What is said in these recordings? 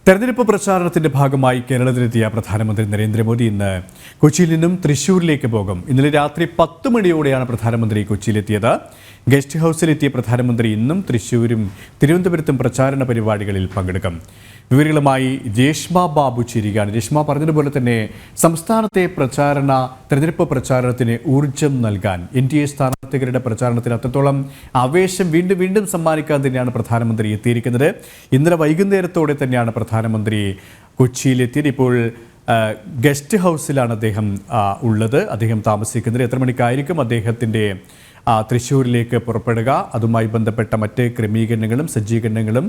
തെരഞ്ഞെടുപ്പ് പ്രചാരണത്തിന്റെ ഭാഗമായി കേരളത്തിലെത്തിയ പ്രധാനമന്ത്രി നരേന്ദ്രമോദി ഇന്ന് കൊച്ചിയിൽ നിന്നും തൃശൂരിലേക്ക് പോകും. ഇന്നലെ രാത്രി 10 മണിയോടെയാണ് പ്രധാനമന്ത്രി കൊച്ചിയിലെത്തിയത്. ഗസ്റ്റ് ഹൗസിലെത്തിയ പ്രധാനമന്ത്രി ഇന്നും തൃശൂരും തിരുവനന്തപുരത്തും പ്രചാരണ പരിപാടികളിൽ പങ്കെടുക്കും. വിവരങ്ങളുമായി രേഷ്മ ബാബു ചേരുകയാണ്. രേഷ്മ, പറഞ്ഞതുപോലെ തന്നെ സംസ്ഥാനത്തെ തെരഞ്ഞെടുപ്പ് പ്രചാരണത്തിന് ഊർജ്ജം നൽകാൻ NDA സ്ഥാനാർത്ഥികളുടെ പ്രചാരണത്തിന് അത്രത്തോളം ആവേശം വീണ്ടും സമ്മാനിക്കാൻ തന്നെയാണ് പ്രധാനമന്ത്രി എത്തിയിരിക്കുന്നത്. ഇന്നലെ വൈകുന്നേരത്തോടെ തന്നെയാണ് പ്രധാനമന്ത്രി കൊച്ചിയിലെത്തിയത്. ഇപ്പോൾ ഗസ്റ്റ് ഹൗസിലാണ് അദ്ദേഹം ഉള്ളത്. അദ്ദേഹം താമസിക്കുന്നത്. എത്ര മണിക്കായിരിക്കും അദ്ദേഹത്തിൻ്റെ തൃശ്ശൂരിലേക്ക് പുറപ്പെടുക? അതുമായി ബന്ധപ്പെട്ട മറ്റ് ക്രമീകരണങ്ങളും സജ്ജീകരണങ്ങളും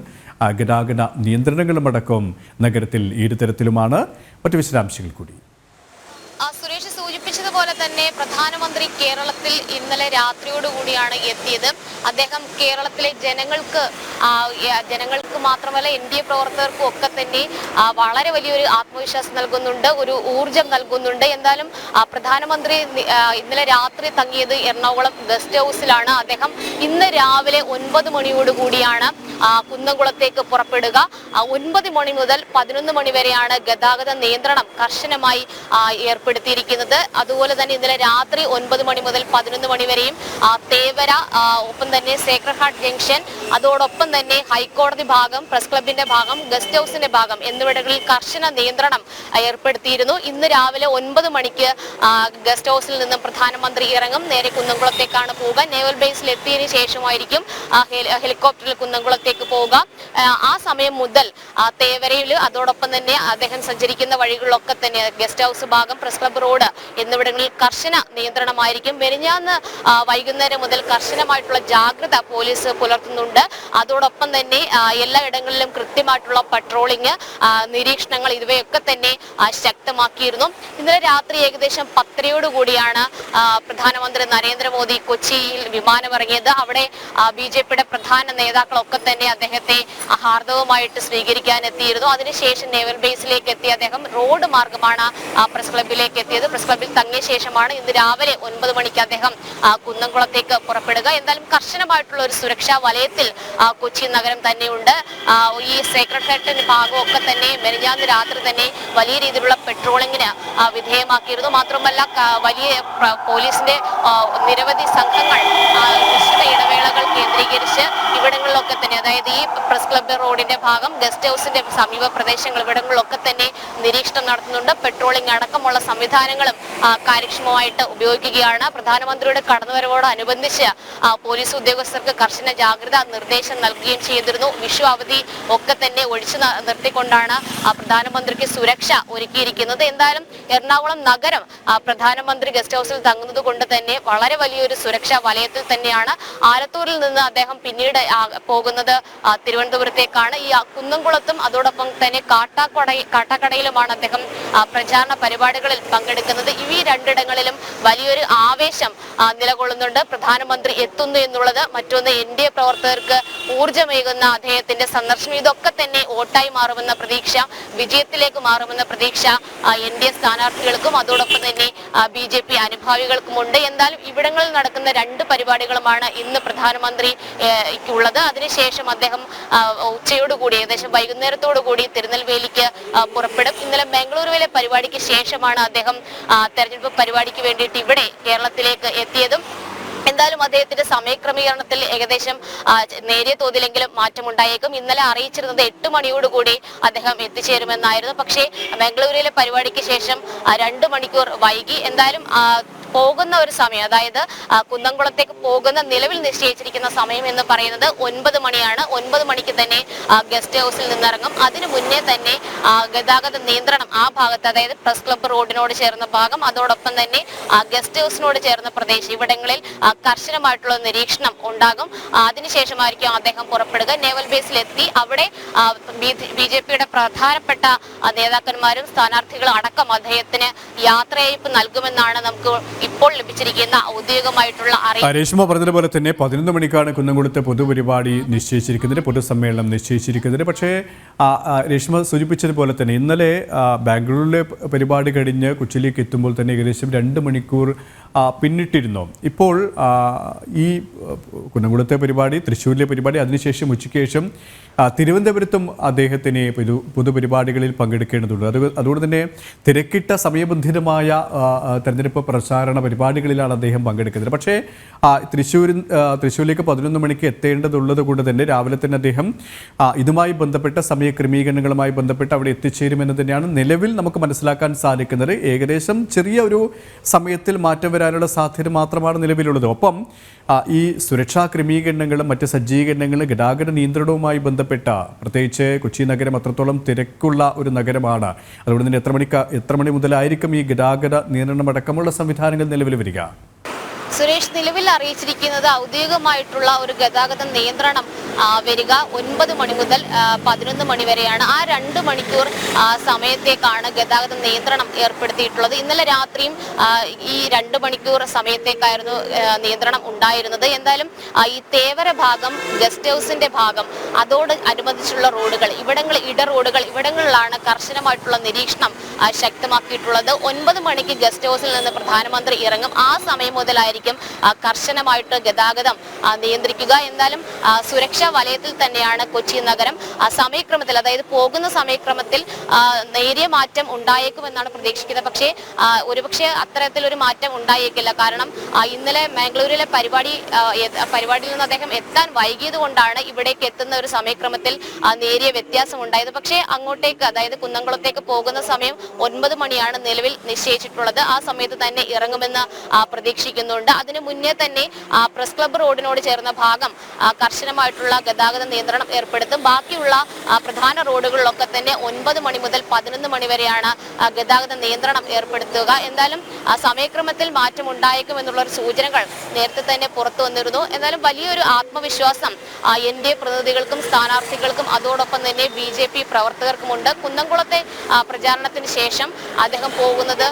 ഗതാഗത നിയന്ത്രണങ്ങളും അടക്കം നഗരത്തിൽ ഏത് തരത്തിലുമാണ്? മറ്റു വിശദാംശങ്ങൾ കൂടി. സുരേഷ് സൂചിപ്പിച്ചതുപോലെ തന്നെ പ്രധാനമന്ത്രി കേരളത്തിൽ ഇന്നലെ രാത്രിയോടുകൂടിയാണ് എത്തിയത്. അദ്ദേഹം കേരളത്തിലെ ജനങ്ങൾക്ക് മാത്രമല്ല NDA പ്രവർത്തകർക്കും ഒക്കെ തന്നെ വളരെ വലിയൊരു ആത്മവിശ്വാസം നൽകുന്നുണ്ട്, ഒരു ഊർജം നൽകുന്നുണ്ട്. എന്തായാലും പ്രധാനമന്ത്രി ഇന്നലെ രാത്രി തങ്ങിയത് എറണാകുളം ഗസ്റ്റ് ഹൗസിലാണ്. അദ്ദേഹം ഇന്ന് രാവിലെ 9 മണിയോടുകൂടിയാണ് കുന്നംകുളത്തേക്ക് പുറപ്പെടുക. 9 മണി മുതൽ 11 മണി വരെയാണ് ഗതാഗത നിയന്ത്രണം കർശനമായി ഏർപ്പെടുത്തിയിരിക്കുന്നത്. അതുപോലെ തന്നെ ഇന്നലെ രാത്രി 9 മണി മുതൽ 11 മണി വരെയും തേവര, ഒപ്പം തന്നെ സേക്രഡ് ഹാർട്ട് ജംഗ്ഷൻ, അതോടൊപ്പം തന്നെ ഹൈക്കോടതി ഭാഗം, പ്രസ് ക്ലബിന്റെ ഭാഗം, ഗസ്റ്റ് ഹൗസിന്റെ ഭാഗം എന്നിവിടങ്ങളിൽ കർശന നിയന്ത്രണം ഏർപ്പെടുത്തിയിരുന്നു. ഇന്ന് രാവിലെ 9 മണിക്ക് ഗസ്റ്റ് ഹൗസിൽ നിന്നും പ്രധാനമന്ത്രി ഇറങ്ങും. നേരെ കുന്നംകുളത്തേക്കാണ് പോവുക. നേവൽ ബേസിൽ എത്തിയതിനു ശേഷമായിരിക്കും ഹെലികോപ്റ്ററിൽ കുന്നംകുളത്തേക്ക് പോവുക. ആ സമയം മുതൽ തേവരയിൽ, അതോടൊപ്പം തന്നെ അദ്ദേഹം സഞ്ചരിക്കുന്ന വഴികളിലൊക്കെ തന്നെ ഗസ്റ്റ് ഹൗസ് ഭാഗം, പ്രസ് ക്ലബ് റോഡ് എന്നിവിടങ്ങളിൽ കർശന നിയന്ത്രണമായിരിക്കും. മെനിഞ്ഞാന്ന് വൈകുന്നേരം മുതൽ കർശനമായിട്ടുള്ള ജാഗ്രത പോലീസ് പുലർത്തുന്നുണ്ട്. അതോടൊപ്പം തന്നെ എല്ലായിടങ്ങളിലും കൃത്യമായിട്ടുള്ള പട്രോളിംഗ്, നിരീക്ഷണങ്ങൾ ഇവയൊക്കെ തന്നെ ശക്തമാക്കിയിരുന്നു. ഇന്നലെ രാത്രി ഏകദേശം 10:30 പ്രധാനമന്ത്രി നരേന്ദ്രമോദി കൊച്ചിയിൽ വിമാനമിറങ്ങിയത്. അവിടെ BJPയുടെ പ്രധാന നേതാക്കളൊക്കെ തന്നെ അദ്ദേഹത്തെ ഹാർദവമായിട്ട് സ്വീകരിക്കാൻ എത്തിയിരുന്നു. അതിനുശേഷം നേവൽ ബേസിലേക്ക് എത്തിയ അദ്ദേഹം റോഡ് മാർഗമാണ് പ്രസ് ക്ലബിലേക്ക് എത്തിയത്. പ്രസ് ക്ലബിൽ തങ്ങിയ ശേഷമാണ് ഇന്ന് രാവിലെ 9 മണിക്ക് അദ്ദേഹം കുന്നംകുളത്തേക്ക് പുറപ്പെടുക. എന്തായാലും കർശനമായിട്ടുള്ള ഒരു സുരക്ഷാ വലയത്തിൽ കൊച്ചി നഗരം തന്നെയുണ്ട്. ഈ സേക്രഡ് ഹാർട്ടിന്റെ ഭാഗമൊക്കെ തന്നെ മെനിഞ്ഞാന്ന് രാത്രി തന്നെ വലിയ രീതിയിലുള്ള പെട്രോളിങ്ങിന് വിധേയമാക്കിയിരുന്നു. മാത്രമല്ല വലിയ പോലീസിന്റെ നിരവധി സംഘങ്ങൾ നിശ്ചിത ഇടവേളകൾ കേന്ദ്രീകരിച്ച് ഇവിടങ്ങളിലൊക്കെ തന്നെ, അതായത് ഈ പ്രസ് ക്ലബ് റോഡിന്റെ ഭാഗം, ഗസ്റ്റ് ഹൗസിന്റെ സമീപ പ്രദേശങ്ങൾ ഇവിടങ്ങളിലൊക്കെ തന്നെ നിരീക്ഷണം നടത്തുന്നുണ്ട്. പെട്രോളിംഗ് അടക്കമുള്ള സംവിധാനങ്ങളും കാര്യക്ഷമമായിട്ട് ഉപയോഗിക്കുകയാണ്. പ്രധാനമന്ത്രിയുടെ കടന്നുവരവോടനുബന്ധിച്ച് പോലീസ് ഉദ്യോഗസ്ഥർക്ക് കർശന ജാഗ്രതാ നിർദ്ദേശം നൽകുകയും ചെയ്തിരുന്നു. വിഷു അവധി ഒക്കെ തന്നെ ഒഴിച്ചു നിർത്തിക്കൊണ്ടാണ് പ്രധാനമന്ത്രിക്ക് സുരക്ഷ ഒരുക്കിയിരിക്കുന്നത്. എന്തായാലും എറണാകുളം നഗരം പ്രധാനമന്ത്രി ഗസ്റ്റ് ഹൗസിൽ തങ്ങുന്നത് കൊണ്ട് തന്നെ വളരെ വലിയൊരു സുരക്ഷാ വലയത്തിൽ തന്നെയാണ്. ആലത്തൂരിൽ നിന്ന് അദ്ദേഹം പിന്നീട് പോകുന്നത് തിരുവനന്തപുരത്തേക്കാണ്. ഈ കുന്നംകുളത്തും അതോടൊപ്പം തന്നെ കാട്ടാക്കടയിലുമാണ് അദ്ദേഹം പ്രചാരണ പരിപാടികളിൽ പങ്കെടുക്കുന്നത്. ഈ രണ്ടിടങ്ങളിലും വലിയൊരു ആവേശം നിലകൊള്ളുന്നുണ്ട്. പ്രധാനമന്ത്രി എത്തുന്നു എന്നുള്ളത്, മറ്റൊന്ന് NDA പ്രവർത്തകർക്ക് ഊർജ്ജമേകുന്ന അദ്ദേഹത്തിന്റെ സന്ദർശനം, ഇതൊക്കെ തന്നെ വോട്ടായി മാറുമെന്ന പ്രതീക്ഷ, വിജയത്തിലേക്ക് മാറുമെന്ന പ്രതീക്ഷ NDA സ്ഥാനാർത്ഥികൾക്കും അതോടൊപ്പം തന്നെ BJP അനുഭാവികൾക്കുമുണ്ട്. എന്തായാലും ഇവിടങ്ങളിൽ നടക്കുന്ന 2 പരിപാടികളുമാണ് ഇന്ന് പ്രധാനമന്ത്രിക്കുള്ളത്. അതിനുശേഷം അദ്ദേഹം ഉച്ചയോടുകൂടി, ഏകദേശം വൈകുന്നേരത്തോടുകൂടി തിരുനെൽവേലിക്ക് പുറപ്പെടും. ഇന്നലെ ബംഗളൂരുവിലെ പരിപാടിക്ക് ശേഷമാണ് അദ്ദേഹം തെരഞ്ഞെടുപ്പ് പരിപാടിക്ക് വേണ്ടിയിട്ട് ഇവിടെ കേരളത്തിലേക്ക് എത്തിയതും. എന്തായാലും അദ്ദേഹത്തിന്റെ സമയക്രമീകരണത്തിൽ ഏകദേശം നേരിയ തോതിലെങ്കിലും മാറ്റമുണ്ടായേക്കും. ഇന്നലെ അറിയിച്ചിരുന്നത് 8 മണിയോടുകൂടി അദ്ദേഹം എത്തിച്ചേരുമെന്നായിരുന്നു. പക്ഷേ ബംഗളൂരുവിലെ പരിപാടിക്ക് ശേഷം 2 മണിക്കൂർ വൈകി. എന്തായാലും പോകുന്ന ഒരു സമയം, അതായത് കുന്നംകുളത്തേക്ക് പോകുന്ന നിലവിൽ നിശ്ചയിച്ചിരിക്കുന്ന സമയം എന്ന് പറയുന്നത് 9 മണിയാണ്. 9 മണിക്ക് തന്നെ ഗസ്റ്റ് ഹൗസിൽ നിന്നിറങ്ങും. അതിനു മുന്നേ തന്നെ ഗതാഗത നിയന്ത്രണം ആ ഭാഗത്ത്, അതായത് പ്രസ് ക്ലബ് റോഡിനോട് ചേർന്ന ഭാഗം, അതോടൊപ്പം തന്നെ ഗസ്റ്റ് ഹൗസിനോട് ചേർന്ന പ്രദേശം, ഇവിടങ്ങളിൽ കർശനമായിട്ടുള്ള നിരീക്ഷണം ഉണ്ടാകും. അതിനുശേഷമായിരിക്കും അദ്ദേഹം പുറപ്പെടുക. നേവൽ ബേസിലെത്തി അവിടെ BJPയുടെ പ്രധാനപ്പെട്ട നേതാക്കന്മാരും സ്ഥാനാർത്ഥികളും അടക്കം അദ്ദേഹത്തിന് യാത്രയയപ്പ് നൽകുമെന്നാണ് നമുക്ക് ഇപ്പോൾ ലഭിച്ചിരിക്കുന്ന ഔദ്യോഗികമായിട്ടുള്ള അറിയിപ്പ്. രേഷ്മ പറഞ്ഞതുപോലെ തന്നെ 11 മണിക്കാണ് കുന്നംകുളത്തെ പൊതുപരിപാടി നിശ്ചയിച്ചിരിക്കുന്നത്, പൊതുസമ്മേളനം നിശ്ചയിച്ചിരിക്കുന്നത്. പക്ഷേ രേഷ്മ സൂചിപ്പിച്ചതുപോലെ തന്നെ ഇന്നലെ ബാംഗ്ലൂരിലെ പരിപാടി കഴിഞ്ഞ് കൊച്ചിയിലേക്ക് എത്തുമ്പോൾ തന്നെ ഏകദേശം 2 മണിക്കൂർ പിന്നിട്ടിരുന്നു. ഇപ്പോൾ ഈ കുന്നംകുളത്തെ പരിപാടി, തൃശ്ശൂരിലെ പരിപാടി, അതിനുശേഷം ഉച്ചയ്ക്ക് ശേഷം തിരുവനന്തപുരത്തും അദ്ദേഹത്തിന് പൊതുപരിപാടികളിൽ പങ്കെടുക്കേണ്ടതുണ്ട്. അതുകൊണ്ട് തന്നെ തിരക്കിട്ട സമയബന്ധിതമായ തെരഞ്ഞെടുപ്പ് പ്രചാരണ പരിപാടികളിലാണ് അദ്ദേഹം പങ്കെടുക്കുന്നത്. പക്ഷേ തൃശ്ശൂരിലേക്ക് 11 മണിക്ക് എത്തേണ്ടതുള്ളത് കൊണ്ട് തന്നെ രാവിലെ തന്നെ അദ്ദേഹം ഇതുമായി ബന്ധപ്പെട്ട സമയക്രമീകരണങ്ങളുമായി ബന്ധപ്പെട്ട് അവിടെ എത്തിച്ചേരുമെന്ന് തന്നെയാണ് നിലവിൽ നമുക്ക് മനസ്സിലാക്കാൻ സാധിക്കുന്നത്. ഏകദേശം ചെറിയ ഒരു സമയത്തിൽ മാറ്റം വരാനുള്ള സാധ്യത മാത്രമാണ് നിലവിലുള്ളത്. ഒപ്പം ഈ സുരക്ഷാ ക്രമീകരണങ്ങളും മറ്റ് സജ്ജീകരണങ്ങളും ഗതാഗത നിയന്ത്രണവുമായി ബന്ധപ്പെട്ട, പ്രത്യേകിച്ച് കൊച്ചി നഗരം അത്രത്തോളം തിരക്കുള്ള ഒരു നഗരമാണ്. അതുകൊണ്ട് തന്നെ എത്ര മണി മുതലായിരിക്കും ഈ ഗതാഗത നിയന്ത്രണം അടക്കമുള്ള സംവിധാനങ്ങൾ നിലവിൽ വരിക? സുരേഷ്, നിലവിൽ അറിയിച്ചിരിക്കുന്നത് ഔദ്യോഗികമായിട്ടുള്ള ഒരു ഗതാഗത നിയന്ത്രണം വരിക 9 മണി മുതൽ 11 മണി വരെയാണ്. ആ 2 മണിക്കൂർ സമയത്തേക്കാണ് ഗതാഗത നിയന്ത്രണം ഏർപ്പെടുത്തിയിട്ടുള്ളത്. ഇന്നലെ രാത്രിയും ഈ 2 മണിക്കൂർ സമയത്തേക്കായിരുന്നു നിയന്ത്രണം ഉണ്ടായിരുന്നത്. എന്തായാലും ഈ തേവര ഭാഗം, ഗസ്റ്റ് ഹൗസിന്റെ ഭാഗം, അതോട് അനുബന്ധിച്ചുള്ള റോഡുകൾ, ഇട റോഡുകൾ, ഇവിടങ്ങളിലാണ് കർശനമായിട്ടുള്ള നിരീക്ഷണം ശക്തമാക്കിയിട്ടുള്ളത്. 9 മണിക്ക് ഗസ്റ്റ് ഹൗസിൽ നിന്ന് പ്രധാനമന്ത്രി ഇറങ്ങും. ആ സമയം മുതലായിരിക്കും കർശനമായിട്ട് ഗതാഗതം നിയന്ത്രിക്കുക. എന്തായാലും സുരക്ഷാ വലയത്തിൽ തന്നെയാണ് കൊച്ചി നഗരം. സമയക്രമത്തിൽ, അതായത് പോകുന്ന സമയക്രമത്തിൽ നേരിയ മാറ്റം ഉണ്ടായേക്കുമെന്നാണ് പ്രതീക്ഷിക്കുന്നത്. പക്ഷേ ഒരുപക്ഷെ അത്തരത്തിലൊരു മാറ്റം ഉണ്ടായേക്കില്ല. കാരണം ഇന്നലെ മാംഗ്ലൂരിലെ പരിപാടിയിൽ നിന്ന് അദ്ദേഹം എത്താൻ വൈകിയത് കൊണ്ടാണ് ഇവിടേക്ക് എത്തുന്ന ഒരു സമയക്രമത്തിൽ നേരിയ വ്യത്യാസം ഉണ്ടായത്. പക്ഷേ അങ്ങോട്ടേക്ക്, അതായത് കുന്നംകുളത്തേക്ക് പോകുന്ന സമയം 9 മണിയാണ് നിലവിൽ നിശ്ചയിച്ചിട്ടുള്ളത്. ആ സമയത്ത് തന്നെ ഇറങ്ങുമെന്ന് പ്രതീക്ഷിക്കുന്നുണ്ട്. അതിനു മുന്നേ തന്നെ പ്രസ് ക്ലബ്ബ് റോഡിനോട് ചേർന്ന ഭാഗം കർശനമായിട്ടുള്ള ഗതാഗത നിയന്ത്രണം ഏർപ്പെടുത്തും. ബാക്കിയുള്ള പ്രധാന റോഡുകളിലൊക്കെ തന്നെ 9 മണി മുതൽ 11 മണി വരെയാണ് ഗതാഗത നിയന്ത്രണം ഏർപ്പെടുത്തുക. എന്തായാലും സമയക്രമത്തിൽ മാറ്റം ഉണ്ടായേക്കും എന്നുള്ള സൂചനകൾ നേരത്തെ തന്നെ പുറത്തു വന്നിരുന്നു. എന്നാലും വലിയൊരു ആത്മവിശ്വാസം NDA പ്രതിനിധികൾക്കും സ്ഥാനാർത്ഥികൾക്കും അതോടൊപ്പം തന്നെ BJP പ്രവർത്തകർക്കുമുണ്ട്. കുന്നംകുളത്തെ പ്രചാരണത്തിന് ശേഷം അദ്ദേഹം പോകുന്നത്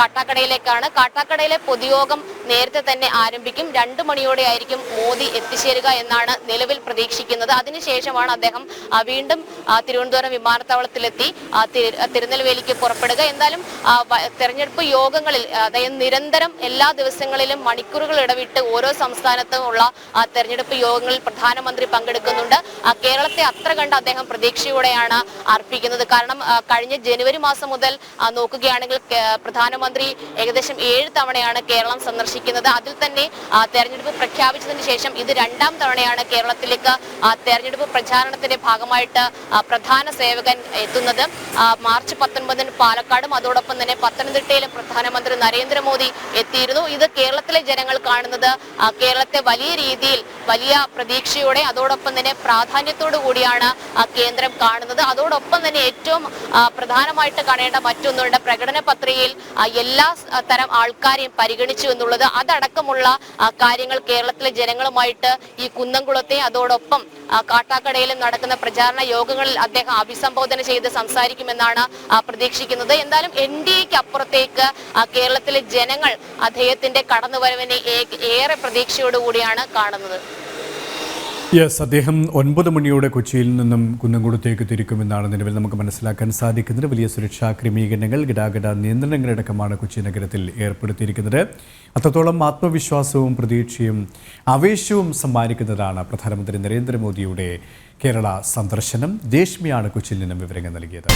കാട്ടാക്കടയിലേക്കാണ്. കാട്ടാക്കടയിലെ പൊതുയോഗം നേരത്തെ തന്നെ ആരംഭിക്കും. 2 മണിയോടെ ആയിരിക്കും മോദി എത്തിച്ചേരുക എന്നാണ് നിലവിൽ പ്രതീക്ഷിക്കുന്നത്. അതിനുശേഷമാണ് അദ്ദേഹം വീണ്ടും തിരുവനന്തപുരം വിമാനത്താവളത്തിലെത്തി തിരുനെൽവേലിക്ക് പുറപ്പെടുക. എന്തായാലും തെരഞ്ഞെടുപ്പ് യോഗങ്ങളിൽ, അതായത് നിരന്തരം എല്ലാ ദിവസങ്ങളിലും മണിക്കൂറുകൾ ഇടവിട്ട് ഓരോ സംസ്ഥാനത്തുമുള്ള തെരഞ്ഞെടുപ്പ് യോഗങ്ങളിൽ പ്രധാനമന്ത്രി പങ്കെടുക്കുന്നുണ്ട്. കേരളത്തെ അത്ര കണ്ട് അദ്ദേഹം പ്രതീക്ഷയോടെയാണ് അർപ്പിക്കുന്നത്. കാരണം കഴിഞ്ഞ ജനുവരി മാസം മുതൽ നോക്കുകയാണെങ്കിൽ പ്രധാനമന്ത്രി ഏകദേശം 7 തവണയാണ് കേരളം സന്ദർശിക്കുന്നത്. അതിൽ തന്നെ തെരഞ്ഞെടുപ്പ് പ്രഖ്യാപിച്ചതിന് ശേഷം ഇത് 2ാം തവണയാണ് കേരളത്തിലേക്ക് തെരഞ്ഞെടുപ്പ് പ്രചാരണത്തിന്റെ ഭാഗമായിട്ട് പ്രധാന സേവകൻ എത്തുന്നത്. മാർച്ച് 19 പാലക്കാടും അതോടൊപ്പം തന്നെ പത്തനംതിട്ടയിലും പ്രധാനമന്ത്രി നരേന്ദ്രമോദി എത്തിയിരുന്നു. ഇത് കേരളത്തിലെ ജനങ്ങൾ കാണുന്നത് കേരളത്തെ വലിയ രീതിയിൽ, വലിയ പ്രതീക്ഷയോടെ, അതോടൊപ്പം തന്നെ പ്രാധാന്യത്തോടു കൂടിയാണ് കേന്ദ്രം കാണുന്നത്. അതോടൊപ്പം തന്നെ ഏറ്റവും പ്രധാനമായിട്ട് കാണേണ്ട മറ്റൊന്നുണ്ട്. പ്രകടന പത്രികയിൽ എല്ലാ തരം ആൾക്കാരെയും പരിഗണിച്ചു എന്നുള്ളത്. അതടക്കമുള്ള കാര്യങ്ങൾ കേരളത്തിലെ ജനങ്ങളുമായിട്ട് ഈ കുന്നംകുളത്തെ, അതോടൊപ്പം കാട്ടാക്കടയിലും നടക്കുന്ന പ്രചാരണ യോഗങ്ങളിൽ അദ്ദേഹം അഭിസംബോധന ചെയ്ത് സംസാരിക്കുമെന്നാണ് പ്രതീക്ഷിക്കുന്നത്. എന്തായാലും NDAക്ക് അപ്പുറത്തേക്ക് കേരളത്തിലെ ജനങ്ങൾ അദ്ദേഹത്തിന്റെ കടന്നുവരവിനെ ഏറെ പ്രതീക്ഷയോടുകൂടിയാണ് കാണുന്നത്. അദ്ദേഹം 9 മണിയോടെ കൊച്ചിയിൽ നിന്നും കുന്നംകുളത്തേക്ക് തിരിക്കുമെന്നാണ് നിലവിൽ നമുക്ക് മനസ്സിലാക്കാൻ സാധിക്കുന്നത്. വലിയ സുരക്ഷാ ക്രമീകരണങ്ങൾ, ഗതാഗത നിയന്ത്രണങ്ങളടക്കമാണ് കൊച്ചി നഗരത്തിൽ ഏർപ്പെടുത്തിയിരിക്കുന്നത്. അത്രത്തോളം ആത്മവിശ്വാസവും പ്രതീക്ഷയും ആവേശവും സമ്മാനിക്കുന്നതാണ് പ്രധാനമന്ത്രി നരേന്ദ്രമോദിയുടെ കേരള സന്ദർശനം. രേഷ്മയാണ് കൊച്ചിയിൽ നിന്നും വിവരങ്ങൾ നൽകിയത്.